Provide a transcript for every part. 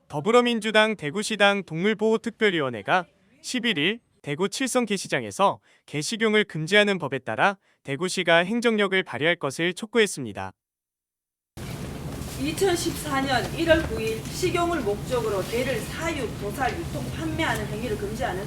더불어민주당 대구시당 동물보호특별위원회가 11일 대구 칠성 게시장에서 게식용을 금지하는 법에 따라 대구시가 행정력을 발휘할 것을 촉구했습니다. 2014년 1월 9일 식용을 목적으로 개를 사육, 도살, 유통, 판매하는 행위를 금지하는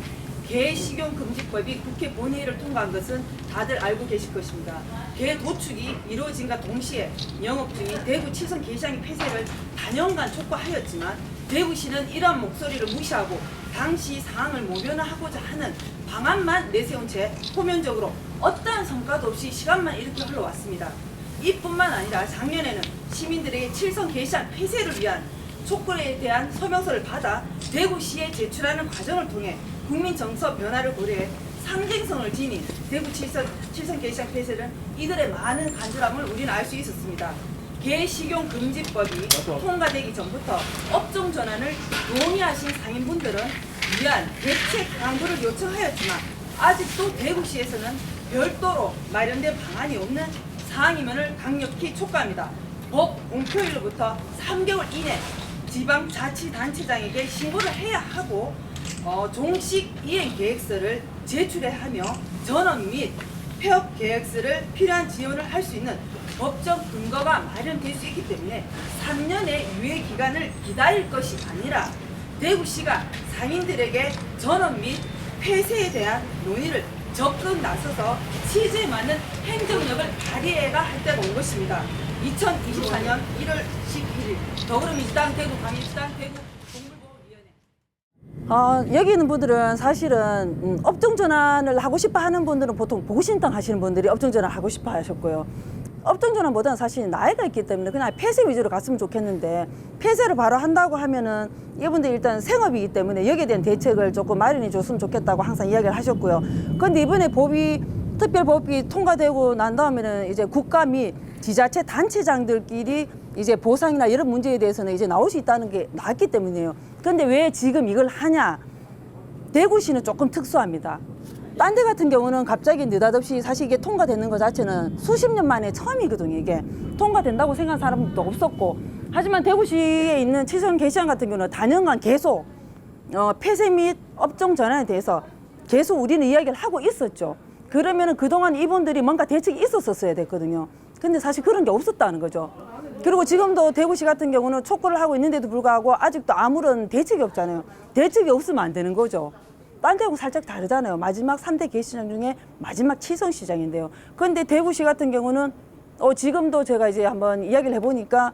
개식용금지법이 국회 본회의를 통과한 것은 다들 알고 계실 것입니다. 개 도축이 이루어진과 동시에 영업 중인 대구 칠성 게시장의 폐쇄를 단연간 촉구하였지만 대구시는 이러한 목소리를 무시하고 당시 상황을 모면하고자 하는 방안만 내세운 채 표면적으로 어떠한 성과도 없이 시간만 이렇게 흘러왔습니다. 이뿐만 아니라 작년에는 시민들에게 칠성 게시장 폐쇄를 위한 촉구에 대한 서명서를 받아 대구시에 제출하는 과정을 통해 국민 정서 변화를 고려해 상징성을 지닌 대구 칠성 게시장 폐쇄는 이들의 많은 간절함을 우리는 알 수 있었습니다. 개식용금지법이 통과되기 전부터 업종 전환을 동의하신 상인분들은 위한 대책 강구를 요청하였지만 아직도 대구시에서는 별도로 마련된 방안이 없는 사항임을 강력히 촉구합니다. 법 공표일로부터 3개월 이내 지방자치단체장에게 신고를 해야 하고 종식 이행 계획서를 제출해야 하며 전원 및 폐업 계획서를 필요한 지원을 할 수 있는 법적 근거가 마련될 수 있기 때문에 3년의 유예 기간을 기다릴 것이 아니라 대구시가 상인들에게 전원 및 폐쇄에 대한 논의를 적극 나서서 취지에 맞는 행정력을 발휘해야 할 때가 온 것입니다. 2024년 1월 11일 더불어민주당 대구 광역시당 대구 동물보호위원회. 여기 있는 분들은 사실은 업종 전환을 하고 싶어 하는 분들은 보통 보고신청 하시는 분들이 업종 전환 하고 싶어 하셨고요. 업종 전환보다는 사실 나이가 있기 때문에 그냥 폐쇄 위주로 갔으면 좋겠는데 폐쇄를 바로 한다고 하면은 이분들이 일단 생업이기 때문에 여기에 대한 대책을 조금 마련해 줬으면 좋겠다고 항상 이야기를 하셨고요. 그런데 이번에 특별법이 통과되고 난 다음에는 이제 국가 및 지자체 단체장들끼리 이제 보상이나 이런 문제에 대해서는 이제 나올 수 있다는 게 나왔기 때문이에요. 그런데 왜 지금 이걸 하냐? 대구시는 조금 특수합니다. 딴 데 같은 경우는 갑자기 느닷없이 사실 이게 통과되는 것 자체는 수십 년 만에 처음이거든요. 이게 통과된다고 생각한 사람도 없었고, 하지만 대구시에 있는 칠성 게시장 같은 경우는 단연간 계속 폐쇄 및 업종 전환에 대해서 계속 우리는 이야기를 하고 있었죠. 그러면은 그동안 이분들이 뭔가 대책이 있었어야 됐거든요. 근데 사실 그런 게 없었다는 거죠. 그리고 지금도 대구시 같은 경우는 촉구를 하고 있는데도 불구하고 아직도 아무런 대책이 없잖아요. 대책이 없으면 안 되는 거죠. 딴 데하고 살짝 다르잖아요. 마지막 3대 게시장 중에 마지막 칠성시장인데요. 그런데 대구시 같은 경우는 지금도 제가 이제 한번 이야기를 해보니까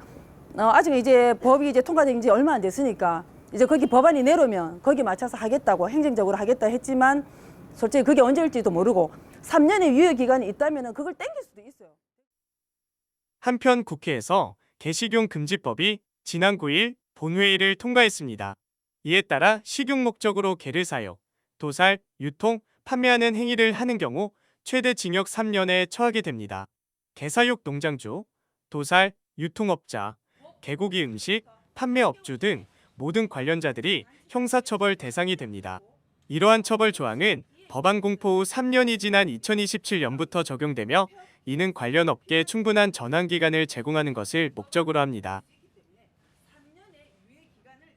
아직 이제 법이 이제 통과된 지 얼마 안 됐으니까 이제 거기 법안이 내려오면 거기에 맞춰서 하겠다고 행정적으로 하겠다 했지만 솔직히 그게 언제일지도 모르고 3년의 유예 기간이 있다면 그걸 땡길 수도 있어요. 한편 국회에서 개식용 금지법이 지난 9일 본회의를 통과했습니다. 이에 따라 식용 목적으로 개를 사육, 도살, 유통, 판매하는 행위를 하는 경우 최대 징역 3년에 처하게 됩니다. 개사육 농장주, 도살, 유통업자, 개고기 음식, 판매업주 등 모든 관련자들이 형사처벌 대상이 됩니다. 이러한 처벌 조항은 법안 공포 후 3년이 지난 2027년부터 적용되며 이는 관련 업계에 충분한 전환기간을 제공하는 것을 목적으로 합니다.